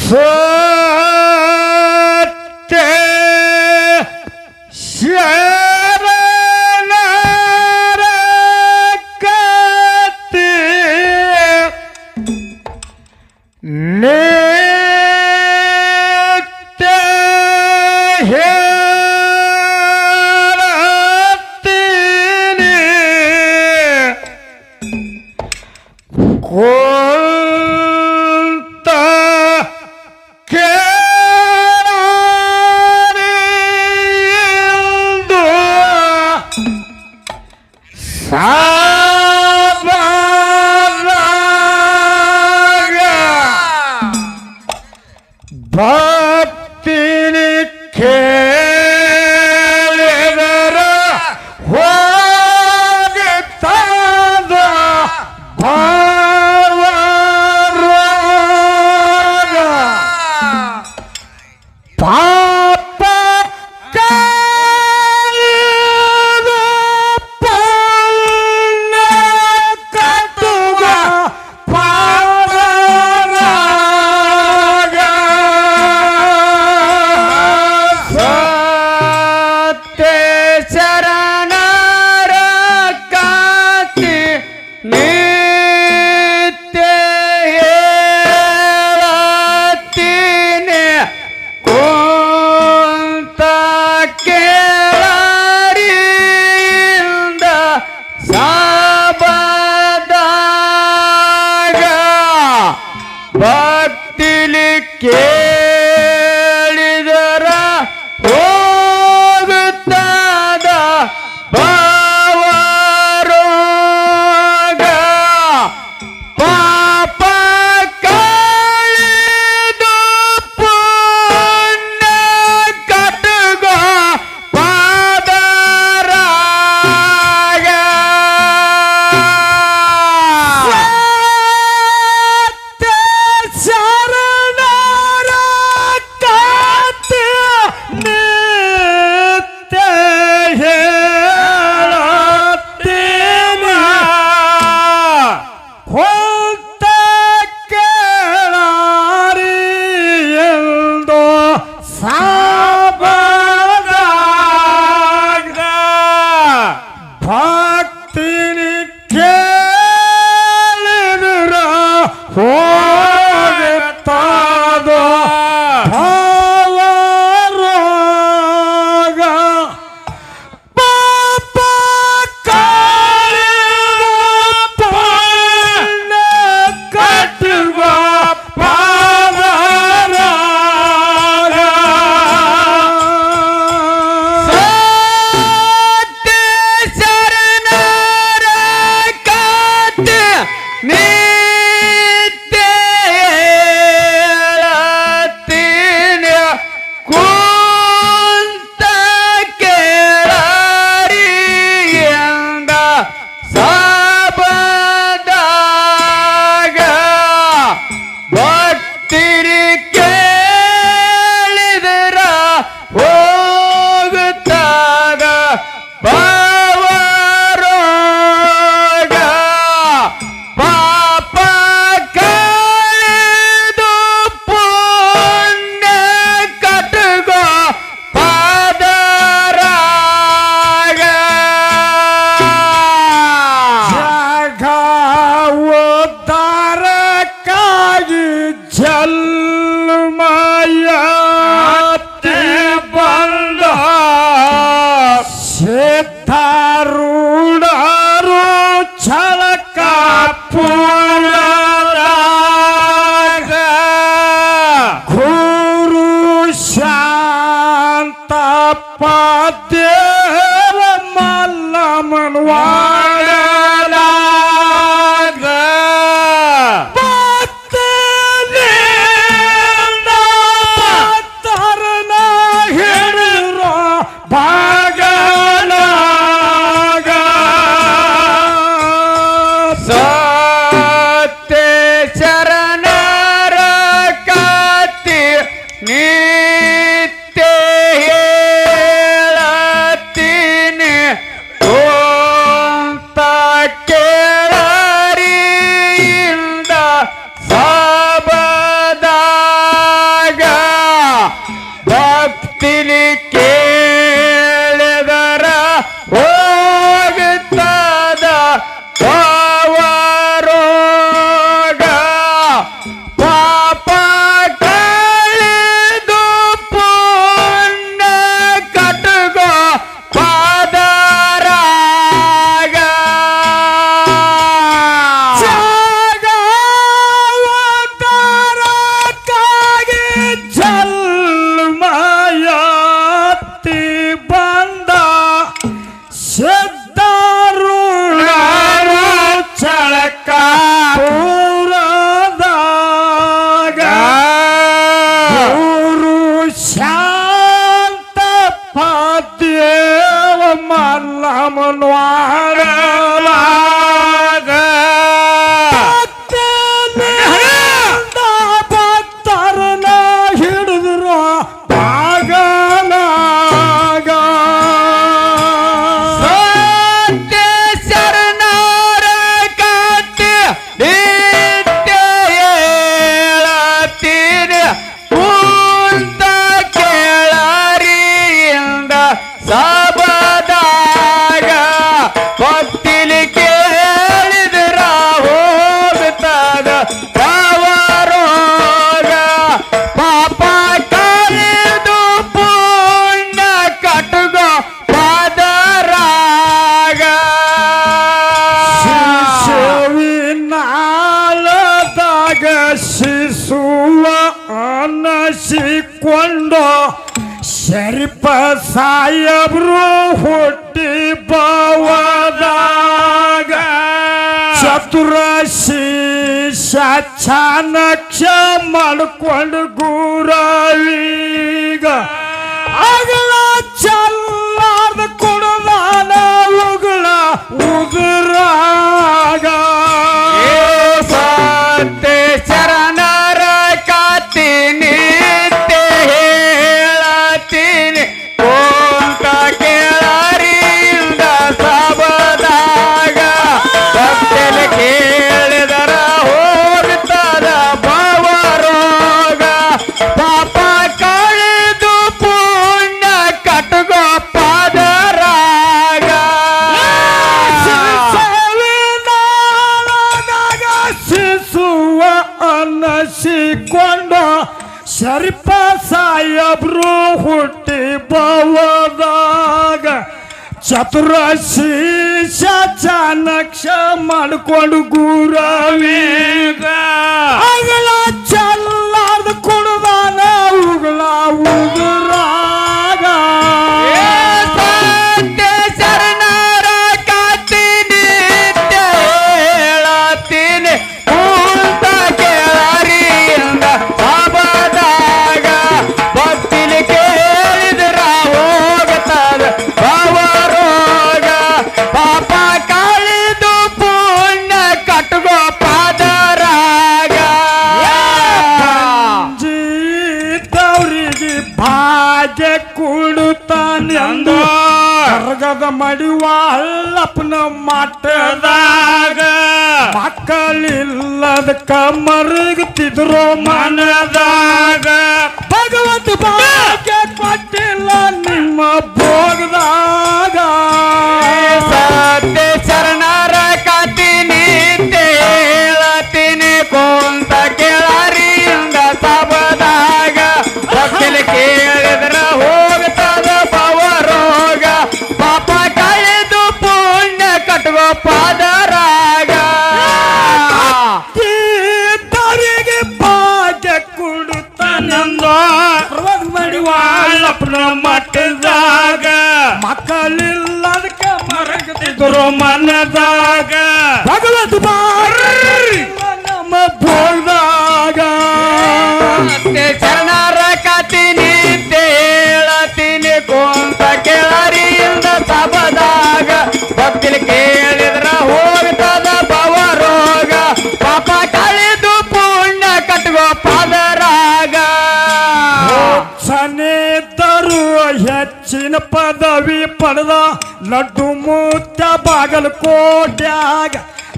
ಸತ್ಯ ಶರಣರ ಕತೆ ನಿತ್ಯ ಹೇಳುತ್ತೀನಿ ಕುಂತ ಕೇಳಾರೆಂದು ಸಾಬರಾಗ ಭಕ್ತಿನಿ ಕೇಳಿದರ ಹೋಗುತ್ತಾದ ಭಾವರಾಗ ಪಾಪ ಕಳೆದ ಪುಣ್ಯ ಕಟ್ಟುವ ಪಾವರಾಗ ಸತ್ಯ ಶರಣರ ಕತೆ ನಿತ್ಯ ಹೇಳುತ್ತೀನಿ ಕುಂತ ಕೇಳಾರಿಂದ ಸಾಬದಾಗ ಭಕ್ತಿಲಿ ಕೇಳಿದರ ಹೋಗುತ್ತಾದ ಭಾವರೋಗ ಪಾಪ ಕಳೆದು ಪುಣ್ಯ ಕಟ್ಟುವ ಪಾದರಾಗ ಸತ್ಯ ಶರಣರ ಕತೆ ನಿತ್ಯ ಹೇಳುತ್ತೀನಿ ಹೊತ್ತ ಕೇಳಾರಿ ಎಂದು ಸಾಬರಾಗ ಭಕ್ತಿನಿ ಕೇಳಿದರ ಹೋಗುತ್ತಾದ ಭಾವರೋಗ ಪಾಪ ಕಳೆದ ಪುಣ್ಯ ಕಟ್ಟುವ ಪಾವರಾಗ ಸತ್ಯ ಶರಣರ ಕತೆ ನಿತ್ಯ ಹೇಳುತ್ತೀನಿ ಕುಂತ ಕೇಳಾರಿಯಿಂದ ಸಾಬದಾಗ ಭಕ್ತಿರಿ ಕೇಳಿದರ ಹೋಗುತ್ತಾಗ ಭಾವರೋಗ ಪಾಪ ಕಳೆದು ಪುಣ್ಯ ಕಟ್ಟುವ ಪಾದರಾಗ ಜಗ ಉದ್ಧಾರಕ್ಕಾಗಿ ಜನ್ಮಯತೆ ಬಂದ ಸಿದ್ಧಾರೂಢರು ಛಲಕ ಪುರರಾಗ ಗುರು ಶಾಂತಪ್ಪ ದೇವ ಮಲ್ಲಮ್ಮನವಾಡಲಾಗ ಭಕ್ತನಿಂದ ಭಕ್ತಿಲಿ ಕೇಳಿದರ ಹೋಗುತ್ತದ ಪಾವರೋಗ ಪಾಪ ಕಳೆದು ಪುಣ್ಯ ಕಟುಗೋ ಪಾದರಾಗ ಜಾಗವತಾರಕ್ಕಾಗಿ ಜನ್ಮಯತ್ತಿ ಬಂದ ಸಿದ್ಧಾರೂಢರು ಚಳಕ ಪೂರದಾಗ ಗುರು ಶಾಂತ ದೇವ ಮಲ್ಲಮ್ಮನವಾಡ ಭಕ್ತರನ ಹಿಡಿದ್ರು ಆಗಲಾಗ ಸತ್ಯ ಶರಣರ ಕಥೆ ನಿತ್ಯ ಹೇಳತೀನಿ ಕುಂತ ಕೇಳರಿಯಿಂದ ಸಬದಾಗ ಭಕ್ತಿಲಿ ಕೇಳಿದ್ರ ಹೋಗುತ್ತದ ಪಾವರೋಗ ಪಾಪ ಕಳೆದು ಪುಣ್ಯ ಕಟುಗೋ ಪಾದರಾಗ ಶಿಶುವಿನಾಳದಾಗ ಶಿಶುವ ಅನಸಿಕೊಂಡು ಶರೀಫ ಸಾಯಬ್ರು ಹುಟ್ಟಿ ಬವದಾಗ ಚತುರ ಶಿಷ್ಯ ಚಾಣಕ್ಯ ಮಾಡಿಕೊಂಡು ಗುರವೀಗ ಅಗಲ ಚಲ್ಲಾದ ಕುಡದಾನ ಉಗುಳ ಉಗುರಾಗ ಸತ್ಯ ಶರಣರ ಕಥೆ ನಿತ್ಯ ಹೇಳತೀನಿ ಕುಂತ ಕೇಳರಿಯಿಂದ ಸಬದಾಗ ಭಕ್ತಿಲಿ ಕೇಳಿದರ ಹೋಗುತ್ತದ ಭಾವರೋಗ ಪಾಪ ಕಳೆದು ಪುಣ್ಯ ಕಟುಗೋ ಪಾದರಾಗ ಶಿಶುವಿನಾಳದಾಗ ಶಿಶುವ ಅನಸಿಕೊಂಡು ಶರೀಫ ಸಾಯಬ್ರು ಹುಟ್ಟಿ ಬವದಾಗ ಚತುರ ಶಿಷ್ಯ ಚಾಣಕ್ಯ ಮಾಡಿಕೊಂಡು ಗುರವೀಗ ಅಗಳ ಚಲ್ಲಾರ್ದ ಕುಡ್ದಾನ ಉಗುಳ ಉಗುರಾಗ ಸತ್ಯ ಶರಣರ ಕಥೆ ನಿತ್ಯ ಹೇಳತೀನಿ ಕುಂತ ಕೇಳರಿಯಿಂದ ಸಬದಾಗ ಭಕ್ತಿಲಿ ಕೇಳಿದ್ರ ಹೋಗುತ್ತದ ಭಾವರೋಗ ಪಾಪ ಕಳೆದು ಪುಣ್ಯ ಕಟುಗೋ ಪಾದರಾಗ ಜೀತವ್ರಿಗೆ ಭಾಗ್ಯ ಕೊಡುತ್ತಾನೆಂದು ಕರ್ಗದ ಮಡಿವಾಳಪ್ಪನ ಮಠದಾಗ ಮಕ್ಕಳಿಲ್ಲದ ಮರುಗುತ್ತಿದ್ರು ಮನದಾಗ ಭಗವಂತ ಭಾಗ್ಯ ಕೊಟ್ಟಿಲ್ಲ ನಿಮ್ಮ ಭೋಗದಾಗ ಸತ್ಯ ಶರಣರ ಕಥೆ ನಿತ್ಯ ಹೇಳತೀನಿ ಕುಂತ ಕೇಳರಿಯಿಂದ ಸಬದಾಗ ಭಕ್ತಿಲಿ ಕೇಳಿದ್ರ ಹೋಗುತ್ತದ ಭವರೋಗ ಪಾಪ ಕಳೆದು ಪುಣ್ಯ ಕಟುಗೋ ಪಾದರಾಗ ಜೀತವ್ರಿಗೆ ಭಾಗ್ಯ ಕೊಡುತ್ತಾನೆಂದು ಮಡಿವಾಳಪ್ಪನ ಮಠದಾಗ ಮಕ್ಕಳಿಲ್ಲದಕ್ಕೆ ಮರಗುತ್ತಿದ್ರು ಮನದಾಗ ಭಗವಂತ ನಮ್ಮ ಭೋಗದಾಗ ಸತ್ಯ ಶರಣರ ಕಥೆ ನಿತ್ಯ ಹೇಳತೀನಿ ಕುಂತ ಕೇಳರಿಯಿಂದ ಸಬದಾಗ ಭಕ್ತಿಲಿ ಕೇಳಿದ್ರ ಹೋಗುತ್ತದ ಭವರೋಗ ಪಾಪ ಕಳೆದು ಪುಣ್ಯ ಕಟುಗೋ ಪಾದರಾಗ ಸನೇತರು ಹೆಚ್ಚಿನ ಪದವಿ ಪಡೆದ ಲಡ್ಡು ಮೂತ ಬಾಗಲಕೋಟ್ಯಾಗ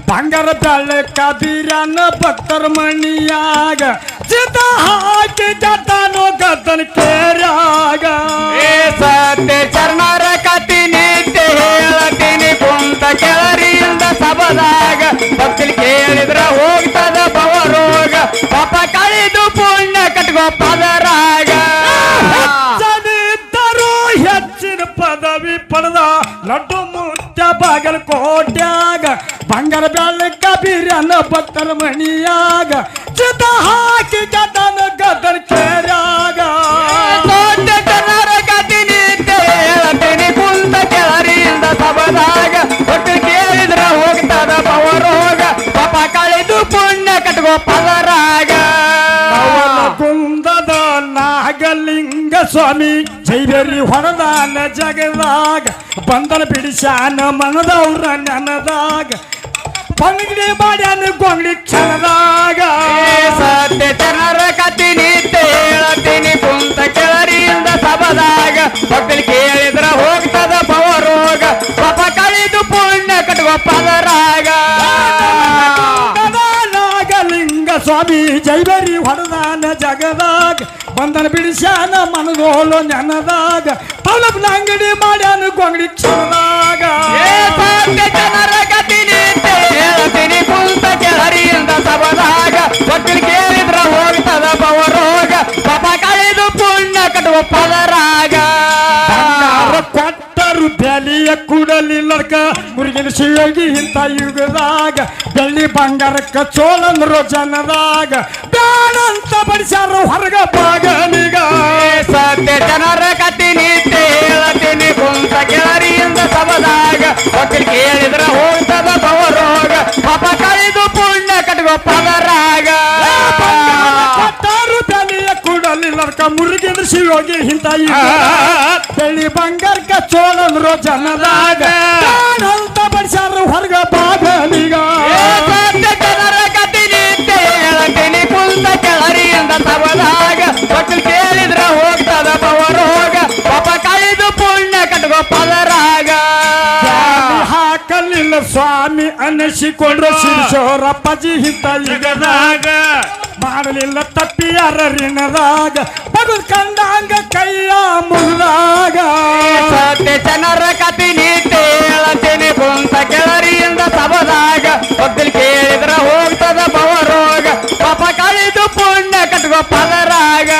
ಬಂಗಾರ ಬೆಳಕ ಬೀರನ ಭಕ್ತರ ಮಣಿಯಾಗ ಚಿತ ಹಾಕಿ ಜತಾನೋ ಗದ್ದನ ಕೇರ್ಯಾಗ ಬಾಗಲಕೋಟ್ಯಾಗ ಬಂಗಾರ ಬೆಳಕ ಬೀರನ ಭಕ್ತರ ಮಣಿಯಾಗ ಚಿತ ಹಾಕಿ ಗದನ ಗದನ ಕೇರ್ಯಾಗ ದೊಡ್ಡ ಜನರ ಕತಿ ನಿಂತೆ ಹೇಳ್ತೀನಿ ಕುಂತ ಕೆಳರಿಯಿಂದ ಸಬದಾಗ ಒಟ್ಟು ಕೇಳಿದ್ರ ಹೋಗ್ತದ ಪವರೋಗ ಪಾಪ ಕಳೆದು ಪುಣ್ಯ ಕಟ್ಕೋ ಪದರಾಗ ಕುಂದದ ನಾಗಲಿಂಗ ಸ್ವಾಮಿ ಜೈಬೇರಿ ಹೊರದಾನ ಜಗದಾಗ ಬಂದನ ಬಿಡಿಸ್ಯಾನ ಮನದವ್ರ ನೆನದಾಗ ಪಂಗಡಿ ಮಾಡ್ಯಾನ ಗೊಂಗಡಿ ಕ್ಷಣದಾಗ ಸತ್ಯ ಜನರ ಕತಿ ನಿಂತೆ ಹೇಳ್ತೀನಿ ಕುಂತ ಕೆಳರಿಯಿಂದ ಸಬದಾಗ ಒಟ್ಟು ಕೇಳಿದ್ರ ಹೋಗ್ತದ ಪವರೋಗ ಪಾಪ ಕಳೆದು ಪುಣ್ಯ ಕಟ್ಕೋ ಪದರಾಗ ನಾಗಲಿಂಗ ಸ್ವಾಮಿ ಜೈಬೇರಿ ಹೊರದಾನ ಜಗದಾಗ ಬಂದನ ಬಿಡಿಸ್ಯಾನ ಮನಗೋಲು ನೆನದಾಗ ಪಲಪ್ನ ಅಂಗಡಿ ಮಾಡ್ಯಾನ ಗೊಂಗಡಿ ಕ್ಷಣದಾಗ ಸತ್ಯ ಜನರ ಕತಿ ನಿಂತೆ ಹೇಳ್ತೀನಿ ಕುಂತ ಕೆಳರಿಯಿಂದ ಸಬದಾಗ ಒಟ್ಟು ಕೇಳಿದ್ರ ಹೋಗ್ತದ ಪವರೋಗ ಪಾಪ ಕಳೆದು ಪುಣ್ಯ ಕಟ್ಟುವ ಪದರಾಗ ಕೊಟ್ಟರು ಬೆಲೆಯ ಕುಡಲಿಲ್ಲಕ ಮುರುಗಿನ ಶಿವಗಿ ಇಂಥ ಯುಗದಾಗ ಬೆಳ್ಳಿ ಬಂಗಾರಕ್ಕ ಚೋಳಂದ್ರು ಜನದಾಗ ಬ್ಯಾಡಂತ ಬಡಿಸ್ಯಾರ ಹೊರಗ ಬಾಗಲಿಗ ಸತ್ಯ ಜನರ ಕತಿ ನಿಂತೆ ಹೇಳ್ತೀನಿ ಕುಂತ ಕೆಳರಿಯಿಂದ ಸಬದಾಗ ಒಟ್ಟು ಕೇಳಿದ್ರ ಹೋಗ್ತದ ಪವರೋಗ ಪಾಪ ಕಳೆದು ಪುಣ್ಯ ಕಟ್ಟುವ ಪದರಾಗ ಕೊಟ್ಟರು ಬೆಲೆಯ ಕುಡಲಿಲ್ಲಕ ಮುರುಗಿನ ಶಿವಗಿ ಇಂಥ ಯುಗ ಬೆಳ್ಳಿ ಬಂಗಾರಕ್ಕ ಚೋಳಂದ್ರು ಜನದಾಗ ಬ್ಯಾಡಂತ ಬಡಿಸ್ಯಾರ ಹೊರಗ ಬಾಗಲಿಗ ಸತ್ಯ ಜನರ ಕತಿ ನಿಂತೆ ಹೇಳ್ತೀನಿ ಕುಂತ ಕೆಳರಿಯಿಂದ ಸಬದಾಗ ಒಟ್ಟು ಕೇಳಿದ್ರ ಹೋಗ್ತದ ಪವರೋಗ ಪಾಪ ಕಳೆದು ಪುಣ್ಯ ಕಟ್ಕೋ ಪದರಾಗ ಹಾಕಲಿಲ್ಲ ಸ್ವಾಮಿ ಅನಿಸಿಕೊಂಡ್ರು ಶಿವರಪ್ಪಜಿ ಇಂಥ ಯುಗದಾಗ ಮಾಡಲಿಲ್ಲ ತಪ್ಪಿ ಋಣದಾಗ ಬದುಕು ಕಂಡಂಗ ಕೈಯ ಮುರಿದಾಗ ಸತ್ಯ ಜನರ ಕತಿ ನೀತಿ ಹೇಳ್ತೀನಿ ಕುಂತ ಕೆಳರಿಯಿಂದ ಸಬದಾಗ ಒದ್ದು ಕೇಳಿದ್ರ ಹೋಗ್ತದ ಪವರೋಗ ಪಾಪ ಕಳೆದು ಪುಣ್ಯ ಕಟ್ಕೋ ಪದರಾಗ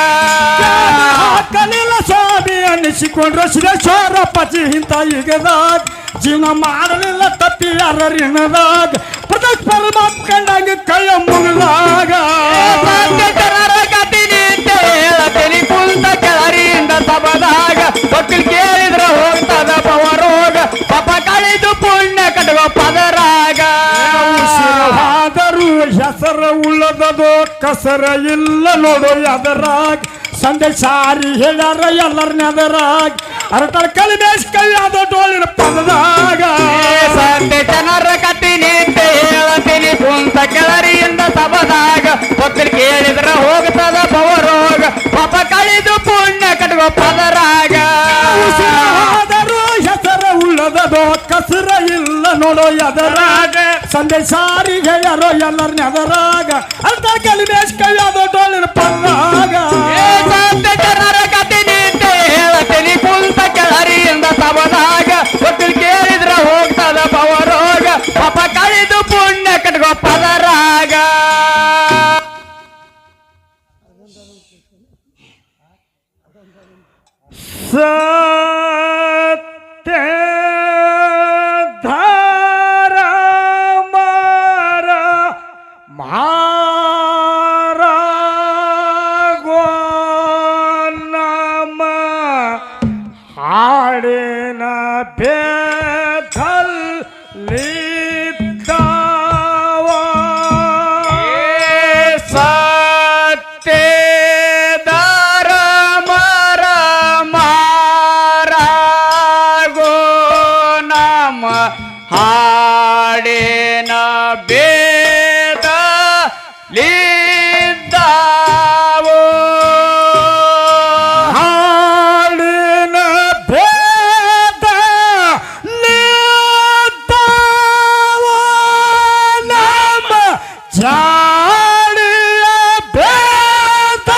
ಹಾಕಲಿಲ್ಲ ಸ್ವಾಮಿ ಅನಿಸಿಕೊಂಡ್ರು ಶಿವರಪ್ಪಜಿ ಇಂಥ ಯುಗದಾಗ ಜೀವನ ಮಾಡಲಿಲ್ಲ ತಪ್ಪಿ ಋಣದಾಗ ಬದುಕು ಪರಮಾತ್ಮ ಕಂಡಂಗ ಕೈಯ ಮುರಿದಾಗ ಸತ್ಯ ಜನರ ಕತಿ ನೀತಿ ಹೇಳ್ತೀನಿ ಕುಂತ ಕೆಳರಿಯಿಂದ ಸಬದಾಗ ಒಟ್ಟು ಕೇಳಿದ್ರ ಹೋಗ್ತದ ಪವರೋಗ ಪಾಪ ಕಳೆದು ಪುಣ್ಯ ಕಟ್ಕೋ ಪದರಾಗ ಆದರೂ ಹೆಸರ ಉಳ್ಳದದು ಕಸರ ಇಲ್ಲ ನೋಡು ಎದರಾಗ ಸಂದೆ ಸಾರಿ ಹೇಳ್ಯಾರ ಎಲ್ಲರ ನೆದರಾಗ ಅರಟಳ ಕಲಿಮೇಶ್ ಕೈಯಾದ ಡೋಳಿನ ಪದದಾಗ ಸತ್ಯ ಜನರ ಕತಿ ನಿಂತೆ ಹೇಳ್ತೀನಿ ಕುಂತ ಕೆಳರಿಯಿಂದ ಸಬದಾಗ ಒಟ್ಟು ಕೇಳಿದ್ರ ಹೋಗ್ತದ ಪವರೋಗ ಪಾಪ ಕಳೆದು ಪುಣ್ಯ ಕಟ್ಕೋ ಪದರಾಗ ಆದರೂ ಹೆಸರ ಉಳ್ಳದದು ಕಸರ ಇಲ್ಲ ನೋಡು ಎದರಾಗ ಸಂದೆ ಸಾರಿ ಹೇಳ್ಯಾರೋ ಎಲ್ಲರ ನೆದರಾಗ ಅರಟಳ ಕಲಿಮೇಶ್ ಕೈಯಾದ ಡೋಳಿನ ಪದದಾಗ ಸತ್ಯ ಜನರ ಕತಿ ನಿಂತೆ ಹೇಳ್ತೀನಿ ಕುಂತ ಕೆಳರಿಯಿಂದ ಸಬದಾಗ ಒಟ್ಟು ಕೇಳಿದ್ರ ಹೋಗ್ತದ ಪವರೋಗ ಪಾಪ ಕಳೆದು ಪುಣ್ಯ ಕಟ್ಕೋ ಪದರಾಗ ಸತ್ಯ ಧಾರ ಮಾರ ಮಾರಾಗೋ ನಮ್ಮ ಹಾಡಿನ ಬೇದಲ್ಲಿದ್ದಾವ ಸತ್ಯದಾರ ಮರ ಮಾರಾಗೋ ನಮ್ಮ ಹಾಡಿನ ಬೇದ ಲಿದ್ದಾವೋ ಹಾಡಿನ ಬೇದ ಲಿದ್ದಾವ ನಮ್ಮ ಜಾಡಿಯ ಬೇದ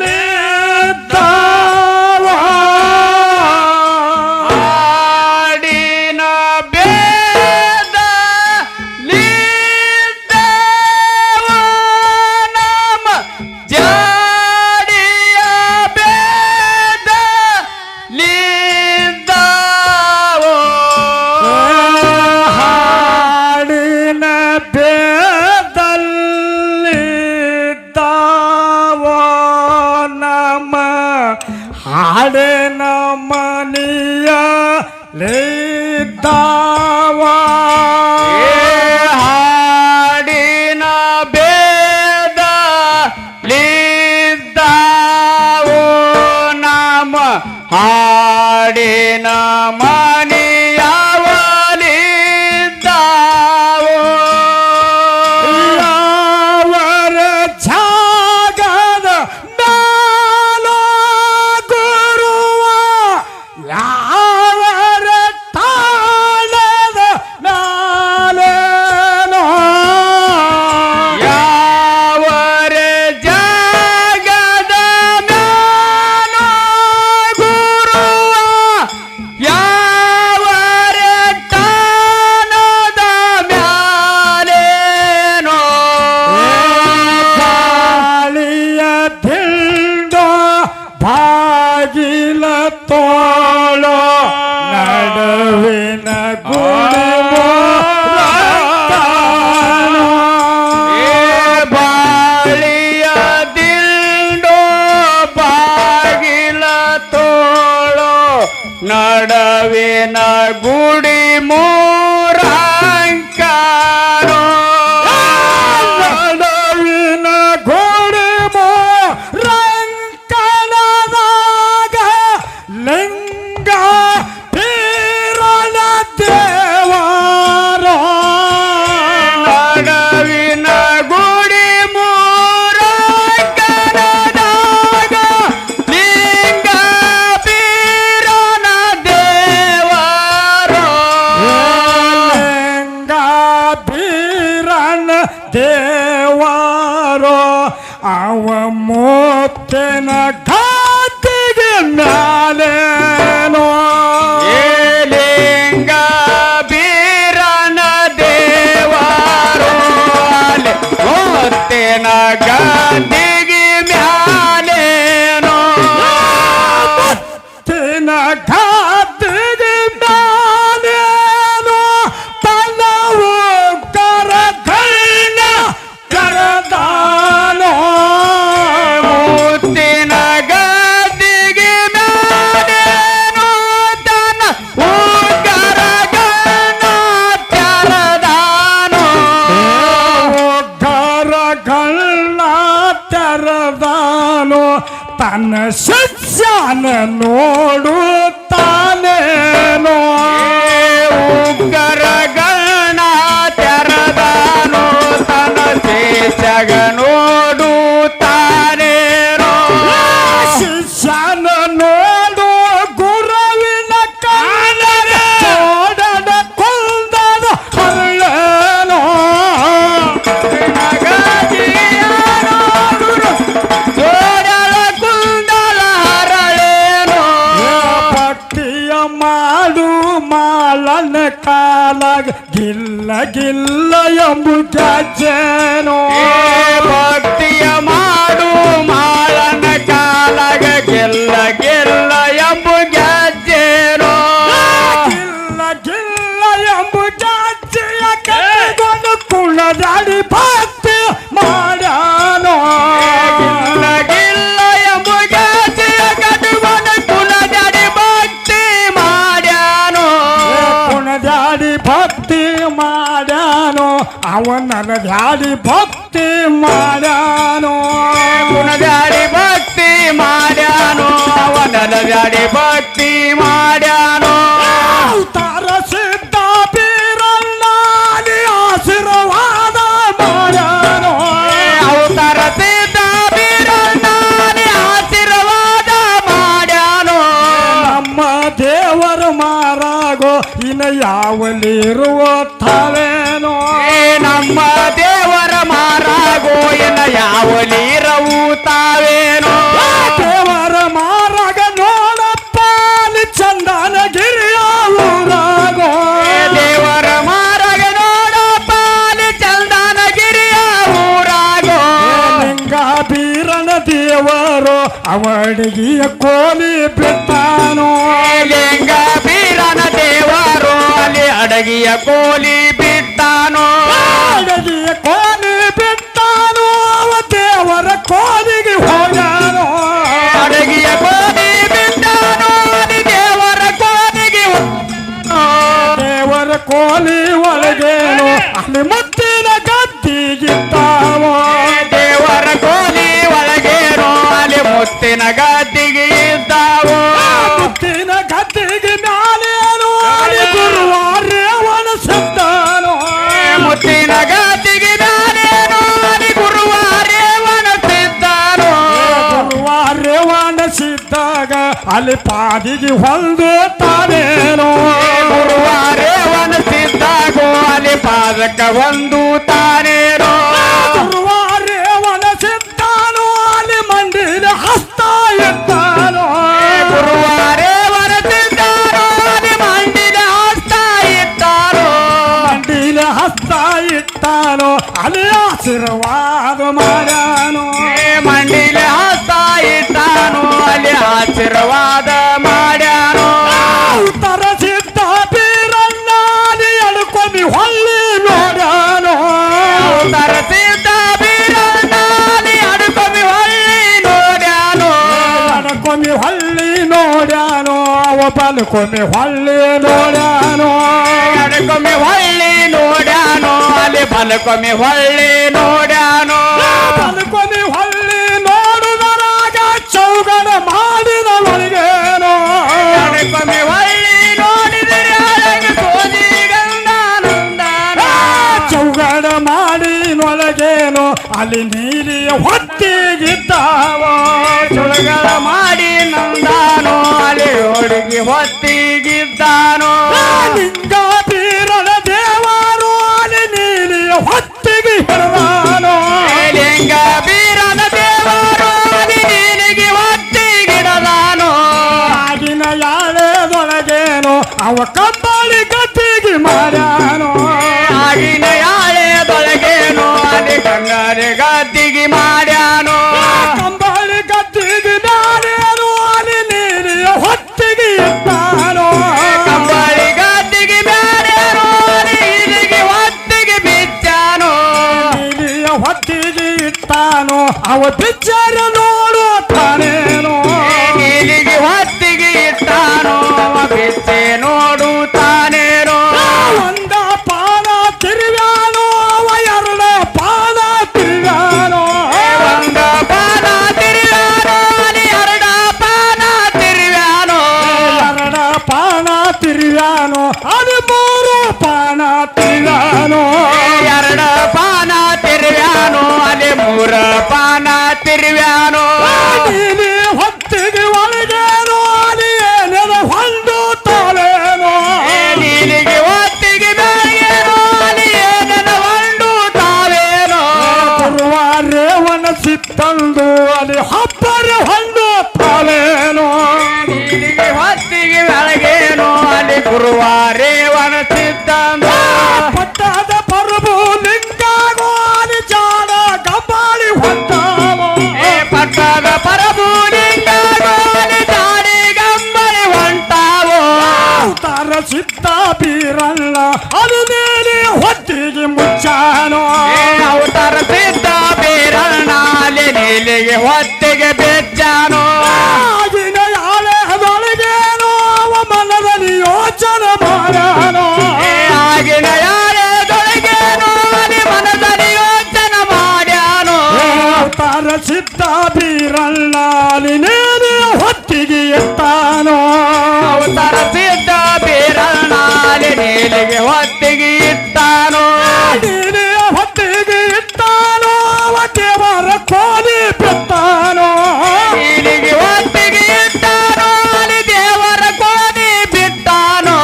ಲಿದ್ದಾವ ಹಾಡಿನ ಬೇದ ಲಿದ್ದಾವೋ ನಮ್ಮ ಜಾಡಿಯ ಬೇದ ಲಿದ್ದಾವೋ ಹಾಡೇನ ಮನಿಯ ಲೇದ್ದಾವ ಹಾಡಿನ ಬೇದ ಲಿದ್ದಾವೋ ನಾಮ ಹಾಡಿನ ಮನಿಯವಲಿದ್ದಾವೋ ಅವರ ಜಾಗದ ನಾಲೋ ಗುರುವ ಯಾವರ ತಾಳದ ನಾಲೇನೋ ಯಾವರ ಜಾಗದ ಮ್ಯಾಲೋ ಗುರುವ ಯಾವರ ತಾನದ ಮ್ಯಾಲೇನೋ ಗಾಳಿಯ ದಿಂಡೋ ಬಾಗಿಲ ತೋಳೋ ನಡುವಿನ ಗುಡಿ ಏ ಬಾಳಿಯ ದಿಂಡೋ ಬಾಗಿಲ ತೋಳೋ ನಡವಿನ ಗುಡಿ ಮೂರಂಕಾರೋ ನಡುವಿನ ಗೋಡೆ ರಂಕಣದಾಗ ಲಿಂಗ ಪೀರನ ದೇವಾರೋ ನಡವಿನ ಗುಡಿ ಮೂರಂಕಣದಾಗ ಲಿಂಗ ಬೀರನ ದೇವರೋ ಲಿಂಗ ಪೀರನ ದೇವಾರೋ ಅವ ಮುತ್ತಿನ ಘಾತಿಗೆ ಮ್ಯಾಲೇನೋ ಏ ಲಿಂಗ ಬೀರನ ದೇವರೋ ಅಲ್ಲಿ ಮುತ್ತಿನ ಗದ್ದಿಗೆ ಮ್ಯಾಲೇನೋ ಮುತ್ತಿನ ಘಾತಿಗೆ ಮ್ಯಾಲೇನೋ ತನ್ನವು ಕರಕೈನ ಕರದಾನೋ ಮುತ್ತಿನ ಗದ್ದಿಗೆ ಮ್ಯಾಲೇನೋ ತನ್ನ ಉಗ್ಗರಗನ ತೆರದಾನೋ ಗರಗಳ್ಳ ತೆರದಾನೋ ತನ್ನ ಶಿಷ್ಯನ ನೋಡುತ್ತಾನೇನೋ ಉಗ್ಗರಗಣ ತೆರದಾನೋ ತನ್ನ ಶೇಷಗ ನೋಡುತ್ತಾನೇನೋ ಶಿಷ್ಯನ ನೋಡು ಗುರುವಿನ ಕಾಣದ ಚೋಡನ ಕುಂದದ ಹರಳೇನೋ ಜೋಡಲ ಕುಂದಲ ಹರಳೇನೋ ಭಕ್ತಿಯ ಮಾಡು ಮಾಲನ ಕಾಲಾಗ ಗಿಲ್ಲ ಗಿಲ್ಲ ಎಂಬು ಗೆಜ್ಜೆನೋ ಭಕ್ತಿಯ ಮಾಡು ಮಾಳನ ಕಾಲಗ ಗೆಲ್ಲ ಗೆಲ್ಲ ಎಂಬು ಗೆಜ್ಜೆನೋ ಗಿಲ್ಲ ಗಿಲ್ಲ ಎಂಬು ಗೆಜ್ಜೆಯ ಕೈಗೊಂಡು ಕುಳ್ಳದಾಡಿ ಭಕ್ತಿ ಮಾಡ್ಯಾನೋ ಗಿಲ್ಲ ಗಿಲ್ಲ ಎಂಬು ಗೆಜ್ಜೆಯ ಕಟ್ಟುಕೊಂಡು ಕುಲದಡಿ ಭಕ್ತಿ ಮಾಡ್ಯಾನೋ ಕುಣದಾಡಿ ಭಕ್ತಿ ಮಾಡ್ಯಾನೋ ಅವನ ದಾಡಿ ಭಕ್ತಿ ಮಾಡ್ಯಾನೋ ಕುಣದಾಡಿ ಭಕ್ತಿ ಮಾಡ್ಯಾನೋ ಅವನದ ದಾಡಿ ಭಕ್ತಿ ಮಾಡ್ಯಾನೋ ಅವತಾರ ಸಿದ್ಧ ಬೀರಣ್ಣಾಲಿ ಆಶೀರ್ವಾದ ಮಾಡ್ಯಾನೋ ಅವತಾರ ಸಿದ್ಧ ಬೀರಣ್ಣಾಲಿ ಆಶೀರ್ವಾದ ಮಾಡ್ಯಾನೋ ನಮ್ಮ ದೇವರ ಮಾರಾಗೋ ಇನ್ನ ಯಾವಲಿರುವ ತಾವೇನೋ ಏ ನಮ್ಮ ದೇವರ ಮಾರಾಗೋಯನ ಯಾವಲಿರವು ತಾವೇನೋ ದೇವರ ಮಾರಾಗ ನೋಡಪ್ಪ ಅಲ್ಲಿ ಚಂದನಗಿರಿಯ ಊರಾಗೋ ಏ ದೇವರ ಮಾರಗ ನೋಡಪ್ಪ ಅಲ್ಲಿ ಚಂದನಗಿರಿಯ ಊರಾಗೋ ಲಿಂಗ ಬೀರನ ದೇವರು ಅವಡಿಗೆಯ ಕೋಲಿ ಬಿತ್ತಾನೋ ಲಿಂಗ ಬೀರನ ದೇವರು ಅಲ್ಲಿ ಅಡಗಿಯ ಕೋಲಿ ಬಿಟ್ಟಾನೋ ಅಡಗಿಯ ಕೋಲಿ ಬಿತ್ತಾನೋ ಅವ ದೇವರ ಕೋಲಿಗೆ ಹೋಗ್ಯಾನೋ ಅಡಗಿಯ ಕೋಲಿ ಬಿಟ್ಟ ಕೋಲಿ ಒಳಗೇನು ಅಲ್ಲಿ ಮುತ್ತಿನ ಗದ್ದಿಗಿದ್ದಾವೋ ದೇವರ ಕೋಲಿ ಒಳಗೇನೋ ಅಲ್ಲಿ ಮುತ್ತಿನ ಗದ್ದಿಗೆ ಇದ್ದಾವೋ ಮುತ್ತಿನ ಗದ್ದಿಗೆ ಮ್ಯಾಲೇನು ಅಲ್ಲಿ ಗುರುವಾರೇವನ ಸಿದ್ಧಾನೋ ಮುತ್ತಿನ ಗದ್ದಿಗೆ ಮ್ಯಾಲೇನೋ ಅಲ್ಲಿ ಗುರುವಾರೇವನ ಸಿದ್ಧಾನೋ ಗುರುವಾರೇವನ ಸಿದ್ದಾಗ ಅಲ್ಲಿ ಪಾದಿಗೆ ಹೊಂದು ತಾನೇನೋ ಗುರುವಾರೇವನ ಸಿದ್ಧಾಗೋ ಅಲ್ಲಿ ಪಾದಕ ಒಂದು ತಾನೇನೋ ಗುರುವಾರೇವನ ಸಿದ್ಧಾನೋ ಅಲ್ಲಿ ಮಂಡಿನ ಹಸ್ತ ಇದ್ದಾನೋ ಗುರುವಾರೇವನ ಸಿದ್ಧಾನೋ ಅಲ್ಲಿ ಮಂಡಿನ ಹಸ್ತ ಇದ್ದಾನೋ ಮಂಡಿನ ಹಸ್ತ ಇಟ್ಟಾನೋ ಅಲ್ಲಿ ಆಶೀರ್ವಾದ ಮಾಡ್ಯಾನೋ ಮಂಡಿಲೆ ಹಸ್ತ ಇಟ್ಟಾನೋ ಅಲ್ಲಿ ಆಶೀರ್ವಾದ ಮಾಡ್ಯಾನೋ ಉತ್ತರ ಸಿದ್ಧ ಬೀರಣ್ಣ ಅಲ್ಲಿ ಎಳ್ಕೊಂಡಿ ಹೊಳ್ಳಿ ನೋಡ್ಯಾನೋ ತರಸಿದ್ದ ಬೀರಣ್ಣಾಲಿ ಅಡ್ಕೊಮ್ಮಿ ಹೊಳ್ಳಿ ನೋಡ್ಯಾನೋ ಎಳ್ಕೊಂಡಿ ಹೊಳ್ಳಿ ನೋಡ್ಯಾನೋ ಅವ ಬಲ್ಕೊಂಡಿ ಹೊಳ್ಳಿ ನೋಡ್ಯಾನೋ ಅಡ್ಕೊಮ್ಮಿ ಹೊಳ್ಳಿ ನೋಡ್ಯಾನೋ ಅಲ್ಲಿ ಬಲಕೊಮ್ಮಿ ಹೊಳ್ಳಿ ನೋಡ್ಯಾನೋ ಬಲ್ಕೊಂಡಿ ಹೊಳ್ಳಿ ನೋಡುದರಾಗ ಚೌಗನ ಮಾಡಿದ ಒಳಗೇನೋ ಅಡ್ಕೊಮ್ಮಿ ಹೊಳ್ಳಿ ನೋಡಿದರೆ ಅಳಗೆ ಸೋದಿ ಗಂಧಾನಂದನ ಚೌಗಡ ಮಾಡಿ ನೊಳಗೇನೋ ಅಲ್ಲಿ ನೀರಿಯ ಹೊತ್ತಿಗಿದ್ದಾವೋ ಚುಳಗಳ ಮಾಡಿ ನಂದಾನೋ ಅಲ್ಲಿ ಹುಡುಗಿ ಹೊತ್ತಿಗಿದ್ದಾನೋ ಲಿಂಗ ಬೀರನ ದೇವರು ಅಲ್ಲಿ ನೀರಿಯ ಹೊತ್ತಿಗೆ ಹಿಡಿದಾನೋ ಲಿಂಗ ಬೀರನ ದೇವರು ಅಲ್ಲಿ ನೀಲಿಗೆ ಹೊತ್ತಿಗಿಡದಾನೋ ಆಗಿನ ಯಾಳೆದೊಳಗೇನೋ ಅವ ಕಂಬಳಿ ಗದ್ದಿಗೆ ಮಾಡ್ಯಾನೋ ಆಗಿನ ಯಾಳೆದೊಳಗೇನೋ ಅಲ್ಲಿ ಗಂಗಾರೆ ಗದ್ದಿಗೆ ಮಾಡ್ಯಾನೋ ಕಂಬಳಿ ಗದ್ದಿಗೆ ಮಾಡ್ಯಾನೋ ಅಲ್ಲಿ ನೀರಿಯ ಹೊತ್ತಿಗೆ ಇದ್ದಾನೋ ಕಂಬಳಿ ಗದ್ದಿಗೆ ಮಾಡ್ಯಾನೋ ಅಲ್ಲಿ ನೀಲಿಗೆ ಹೊತ್ತಿಗೆ ಬಿಚ್ಚಾನೋ ನೀರಿಯ ಹೊತ್ತಿಗೆ ಇಟ್ಟಾನೋ ಅವ ಬಿಚ್ಚಾರ ನೋಡುತ್ತಾನೇನೋ ನೀಲಿಗೆ ಹೊತ್ತಿಗೆ ಇಟ್ಟಾನೋ ಅವ ಬಿಚ್ಚೆ ನೋಡುತ್ತಾನೇನೋ ಒಂದ ಪಾನ ತಿರುವ್ಯಾನೋ ಅವ ಎರಡ ಪಾನ ತಿರುವ್ಯಾನೋ ಒಂದ ಪಾನ ತಿರುವ್ಯಾನೋ ಅಲ್ಲಿ ಎರಡ ಪಾನ ತಿರುವ್ಯಾನೋ ಎರಡ ಪಾನ ತಿರುವ್ಯಾನೋ ಅಲ್ಲಿ ಮೂರು ಪಾನ ತಿರುವ್ಯಾನೋ ಎರಡ ಪಾನ ತಿರುವ್ಯಾನೋ ಅಲ್ಲಿ ಮೂರ ಪಾನ ತಿರುವ್ಯಾನೋ ನೀಲಿ ಹೊತ್ತಿಗೆ ಒಳಗೇನೋ ಅಲ್ಲಿ ಏನೇನ ಹೊಂದು ತಾಳೇನೋ ನೀಲಿಗೆ ಹೊತ್ತಿಗೆ ಬೆಳಗೇನೋ ಅಲ್ಲಿ ಏನನ ಹೊಂಡು ತಾವೇನೋ ಗುರುವಾರೇವನ ಸಿತ್ತಂದು ಅಲ್ಲಿ ಹಬ್ಬರ ಹೊಂದು ತಾಳೇನೋ ನೀಲಿಗೆ ಹೊತ್ತಿಗೆ ಬೆಳಗೇನೋ ಅಲ್ಲಿ ಗುರುವಾರೇವನ ಸಿದ್ಧಾಂತ ಪಟ್ಟದ ಪ್ರಭು ಲಿಂಗಾಗೋ ಅಲ್ಲಿ ಜಾಡ ಗಂಬಾಳಿ ಹೊಂದಾವೋ ಪಟ್ಟದ ಪರಭೂಲಿಂಗಗೋಲಿ ದಾಡಿ ಗಂಬಳಿ ಹೊಂಟಾವೋ ಅವತಾರ ಸಿದ್ಧ ಬೀರಣ್ಣ ಅಲ್ಲಿ ನೀಲಿ ಹೊತ್ತಿಗೆ ಮುಚ್ಚಾನೋ ಅವತಾರ ಸಿದ್ಧ ಬೀರಣ್ಣ ಅಲ್ಲಿ ನೀಲಿಗೆ ಹೊತ್ತಿಗೆ ಬೆಚ್ಚಾನೋ ಆಗಿನ ಯಾಳೆದೊಳಗೇನೋ ಅವ ಮನದಲ್ಲಿ ಯೋಚನೆ ಮಾಡ್ಯಾನೋ ಆಗಿನ ಯಾಳೆದೊಳಗೇನೋ ಅಲ್ಲಿ ಮನದಲ್ಲಿ ಯೋಚನೆ ಮಾಡ್ಯಾನೋ ಅವತಾರ ಸಿದ್ಧ ಬೀರಣ್ಣ ಅಲ್ಲಿ ನೀಲಿ ಹೊತ್ತಿಗೆ ಎತ್ತಾನೋ ಅವತಾರ ಸಿದ್ಧ ಬೀರಣ್ಣ ಅಲ್ಲಿ ನೀಲಿಗೆ ಹೊತ್ತಿಗೆ ಇತ್ತಾನೋ ನೀಲಿ ಹೊತ್ತಿಗೆ ಇಟ್ಟಾನೋ ಅವ ದೇವರ ಕೋಲಿ ಬಿತ್ತಾನೋ ನೀಲಿಗೆ ಹೊತ್ತಿಗೆ ಇಟ್ಟಾನೋ ಅಲ್ಲಿ ದೇವರ ಕೋಲಿ ಬಿಟ್ಟಾನೋ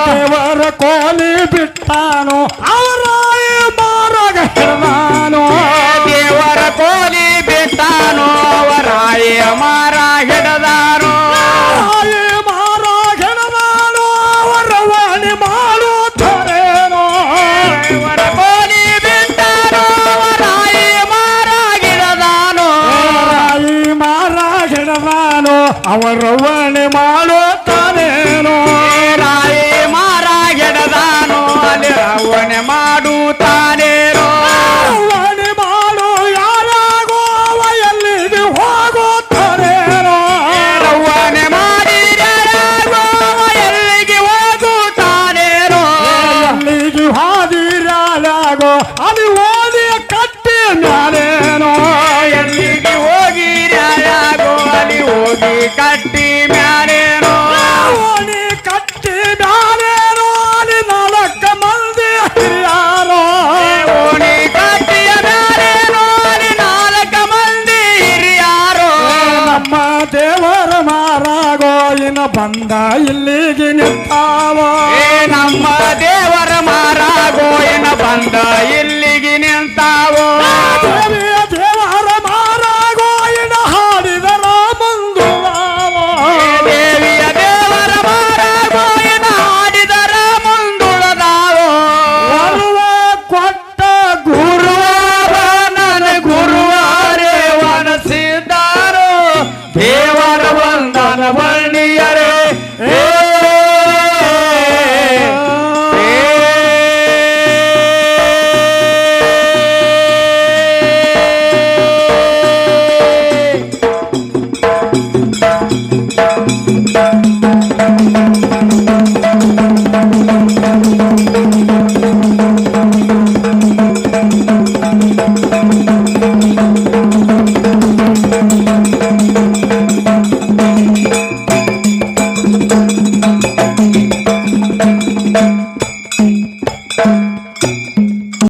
ದೇವರ ಕೋಲಿ ಬಿಟ್ಟಾನೋ ಅವರ ಮಾರಾಗ ಹಿಡ್ದಾನೋ ದೇವರ ಕೋಲಿ ಬಿಟ್ಟಾನೋ ಅವರಾಯ ಮಾರ ಹಿಡದಾನೋ ತಾಯಿ ಮಾರಾಗ ಹಿಡ್ದಾನೋ ಅವರ ವಾಣಿ ಮಾಡುತ್ತಾರೇನೋ ದೇವರ ಕೋಲಿ ಬಿಟ್ಟಾನೋ ಅವರಾಯ ಮಾರ ಹಿಡದಾನೋ ತಾಯಿ ಮಾರಾಗ ಹಿಡ್ದಾನೋ ಅವರ ವಾಣಿ ಮಾಡುತ್ತಾನೇನೋ ರಾಯಿ ಮಾರ ಹಿಡದಾನೋ ಅಲ್ಲಿ ರವಣೆ ಮಾಡುತ್ತಾನೇನೋ ವಾಣಿ ಮಾಡು ಯಾರಾಗೋ ಅವ ಎಲ್ಲಿಗೆ ಹೋಗುತ್ತಾರೇನೋ ರವಣೆ ಮಾಡಿ ಎಲ್ಲಿಗೆ ಹೋಗುತ್ತಾನೇನೋ ಕಟ್ಟಿ ಮ್ಯಾರೇನೋ ಓಣಿ ಕಟ್ಟಿ ಬ್ಯಾರೇನೋ ಅಲ್ಲಿ 4 ಮಂದಿ ಹಿರಿಯಾರೋ ಓಣಿ ಕಟ್ಟಿಯ ಮ್ಯಾರೇನೋ ಅಲ್ಲಿ 4 ಮಂದಿ ಹಿರಿಯಾರೋ ನಮ್ಮ ದೇವರ ಮಾರಾಗೋ ಇನ್ನು ಬಂದ ಇಲ್ಲಿಗೆ ನಿಂತಾವೋ ನಮ್ಮ ದೇವರ ಮಾರಾಗೋಯನ ಬಂದ ಇಲ್ಲಿಗೆ ನಿಂತಾವೋ ದೇವಿಯ ದೇವರ ಮಾರಾಗೋ ಇನ್ನು ಹಾಡಿದರ ಮುಂದುವಾವೋ ದೇವಿಯ ದೇವರ ಮಾರಾಗೋಯನ ಹಾಡಿದರ ಮುಂದುಳದಾವೋ ಬರುವ ಕೊಟ್ಟ ಗುರುವಾರ ನನ್ನ ಗುರುವಾರೇ ವನಸಿದ್ದಾರೋ ದೇವ